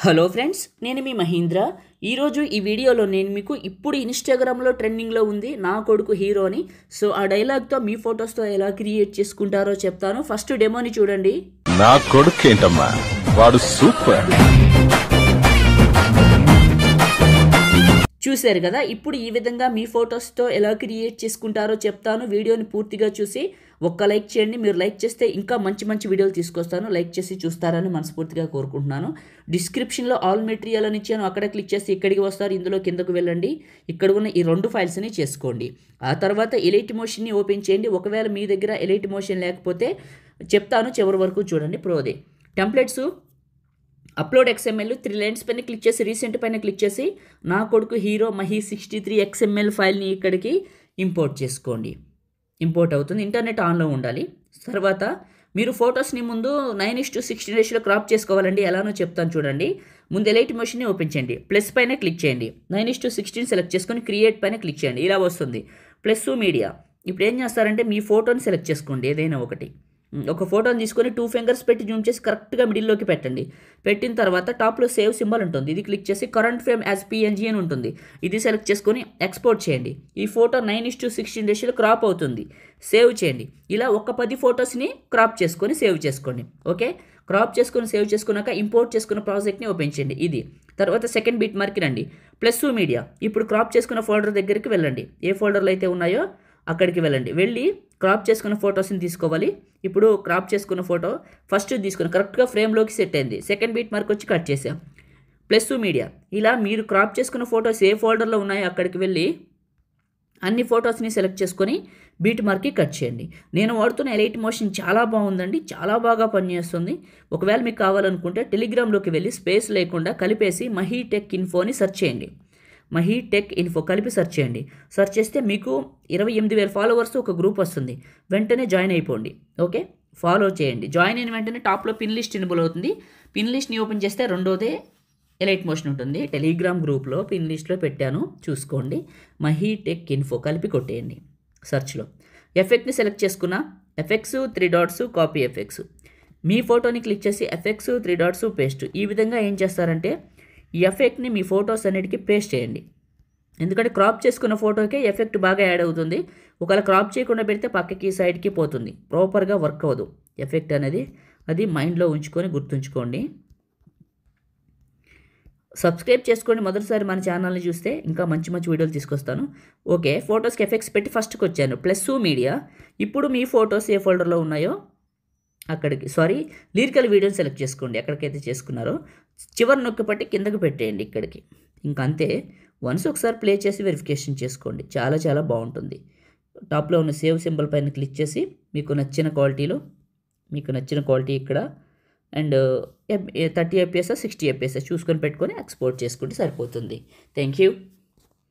Hello friends, నేను మీ మహీంద్ర. ఈరోజు ఈ వీడియోలో నేను మీకు ఇప్పుడు ఇన్స్టాగ్రామ్లో ట్రెండింగ్లో ఉంది నా కొడుకు హీరో అని. సో ఆ డైలాగ్తో మీ ఫొటోస్తో ఎలా క్రియేట్ చేసుకుంటారో చెప్తాను. ఫస్ట్ డెమోని చూడండి. నా కొడుకు ఏంటమ్మా, వాడు సూపర్. చూశారు కదా, ఇప్పుడు ఈ విధంగా మీ ఫొటోస్తో ఎలా క్రియేట్ చేసుకుంటారో చెప్తాను. వీడియోని పూర్తిగా చూసి ఒక్క లైక్ చేయండి. మీరు లైక్ చేస్తే ఇంకా మంచి మంచి వీడియోలు తీసుకొస్తాను. లైక్ చేసి చూస్తారని మనస్ఫూర్తిగా కోరుకుంటున్నాను. డిస్క్రిప్షన్లో ఆల్ మెటీరియల్ అని ఇచ్చాను, అక్కడ క్లిక్ చేసి ఇక్కడికి వస్తారు. ఇందులో కిందకు వెళ్ళండి, ఇక్కడ ఉన్న ఈ 2 ఫైల్స్ని చేసుకోండి. ఆ తర్వాత ఎలైట్ మోషన్ని ఓపెన్ చేయండి. ఒకవేళ మీ దగ్గర ఎలైట్ మోషన్ లేకపోతే చెప్తాను, చివరి వరకు చూడండి. ప్రోదే టెంప్లెట్స్ అప్లోడ్ XML 3 లైన్స్ పైన క్లిక్ చేసి రీసెంట్ పైన క్లిక్ చేసి నా కొడుకు హీరో మహి 63 XML ఫైల్ని ఇక్కడికి ఇంపోర్ట్ చేసుకోండి. ఇంపోర్ట్ అవుతుంది, ఇంటర్నెట్ ఆన్లో ఉండాలి. తర్వాత మీరు ఫొటోస్ని ముందు 9:16 రేషియోలో క్రాప్ చేసుకోవాలండి. ఎలానో చెప్తాను చూడండి. ముందు ఎలైట్ మోషన్ని ఓపెన్ చేయండి, ప్లస్ పైన క్లిక్ చేయండి, 9:16 సెలెక్ట్ చేసుకొని క్రియేట్ పైన క్లిక్ చేయండి. ఇలా వస్తుంది ప్లస్ మీడియా. ఇప్పుడు ఏం చేస్తారంటే మీ ఫోటోని సెలెక్ట్ చేసుకోండి, ఏదైనా ఒకటి. ఒక ఫోటోని తీసుకొని 2 ఫింగర్స్ పెట్టి జూమ్ చేసి కరెక్ట్గా మిడిల్లోకి పెట్టండి. పెట్టిన తర్వాత టాప్లో సేవ్ సింబల్ ఉంటుంది, ఇది క్లిక్ చేసి కరెంట్ ఫ్రేమ్ యాజ్ PNG అని ఉంటుంది, ఇది సెలెక్ట్ చేసుకొని ఎక్స్పోర్ట్ చేయండి. ఈ ఫోటో 9:16 రేషియోలో క్రాప్ అవుతుంది. సేవ్ చేయండి. ఇలా ఒక 10 ఫొటోస్ని క్రాప్ చేసుకొని సేవ్ చేసుకోండి. ఓకే, క్రాప్ చేసుకొని సేవ్ చేసుకున్నాక ఇంపోర్ట్ చేసుకున్న ప్రాజెక్ట్ని ఓపెన్ చేయండి. ఇది తర్వాత సెకండ్ బిట్ మార్క్కి రండి, ప్లస్ మీడియా. ఇప్పుడు క్రాప్ చేసుకున్న ఫోల్డర్ దగ్గరికి వెళ్ళండి, ఏ ఫోల్డర్లో అయితే ఉన్నాయో అక్కడికి వెళ్ళండి. వెళ్ళి క్రాప్ చేసుకున్న ఫొటోస్ని తీసుకోవాలి. ఇప్పుడు క్రాప్ చేసుకున్న ఫోటో ఫస్ట్ తీసుకుని కరెక్ట్గా ఫ్రేమ్లోకి సెట్ అయింది. సెకండ్ బీట్ మార్క్ వచ్చి కట్ చేసాం, ప్లస్ మీడియా. ఇలా మీరు క్రాప్ చేసుకున్న ఫొటోస్ ఏ ఫోల్డర్లో ఉన్నాయో అక్కడికి వెళ్ళి అన్ని ఫొటోస్ని సెలెక్ట్ చేసుకొని బీట్ మార్క్కి కట్ చేయండి. నేను వాడుతున్న ఎలైట్ మోషన్ చాలా బాగుందండి, చాలా బాగా పనిచేస్తుంది. ఒకవేళ మీకు కావాలనుకుంటే టెలిగ్రామ్లోకి వెళ్ళి స్పేస్ లేకుండా కలిపేసి మహి టెక్ ఇన్ఫోని సెర్చ్ చేయండి. మహి టెక్ ఇన్ఫో కలిపి సెర్చ్ చేయండి. సెర్చ్ చేస్తే మీకు 28,000 ఫాలోవర్స్ ఒక గ్రూప్ వస్తుంది. వెంటనే జాయిన్ అయిపోండి. ఓకే, ఫాలో చేయండి. జాయిన్ అయిన వెంటనే టాప్లో పిన్ లిస్ట్ ఎనేబుల్ అవుతుంది. పిన్ లిస్ట్ని ఓపెన్ చేస్తే రెండోదే ఎలైట్ మోషన్ ఉంటుంది. టెలిగ్రామ్ గ్రూప్లో పిన్ లిస్ట్లో పెట్టాను, చూసుకోండి. మహి టెక్ ఇన్ఫో కలిపి కొట్టేయండి సెర్చ్లో. ఎఫెక్ట్ని సెలెక్ట్ చేసుకున్న ఎఫెక్ట్స్ 3 డాట్స్ కాపీ ఎఫెక్ట్స్. మీ ఫోటోని క్లిక్ చేసి ఎఫెక్ట్స్ 3 డాట్స్ పేస్ట్. ఈ విధంగా ఏం చేస్తారంటే ఈ ఎఫెక్ట్ని మీ ఫొటోస్ అన్నిటికీ పేస్ట్ చేయండి. ఎందుకంటే క్రాప్ చేసుకున్న ఫోటోకే ఎఫెక్ట్ బాగా యాడ్ అవుతుంది. ఒకవేళ క్రాప్ చేయకుండా పెడితే పక్కకి సైడ్కి పోతుంది, ప్రాపర్గా వర్క్ అవ్వదు ఎఫెక్ట్ అనేది. అది మైండ్లో ఉంచుకొని గుర్తుంచుకోండి. సబ్స్క్రైబ్ చేసుకోండి. మొదటిసారి మన ఛానల్ని చూస్తే ఇంకా మంచి మంచి వీడియోలు తీసుకొస్తాను. ఓకే, ఫొటోస్కి ఎఫెక్ట్స్ పెట్టి ఫస్ట్కి వచ్చాను, ప్లస్ మీడియా. ఇప్పుడు మీ ఫొటోస్ ఏ ఫోల్డర్లో ఉన్నాయో అక్కడికి లిరికల్ వీడియోని సెలెక్ట్ చేసుకోండి, ఎక్కడికైతే చేసుకున్నారో. చివరి నొక్కి పట్టి కిందకి పెట్టేయండి ఇక్కడికి. ఇంకా అంతే. వన్స్ ఒకసారి ప్లే చేసి వెరిఫికేషన్ చేసుకోండి, చాలా చాలా బాగుంటుంది. టాప్లో ఉన్న సేవ్ సింబల్ పైన క్లిక్ చేసి మీకు నచ్చిన క్వాలిటీ ఇక్కడ అండ్ 30 FPS 60 FPS చూసుకొని పెట్టుకొని ఎక్స్పోర్ట్ చేసుకుంటే సరిపోతుంది. Thank you.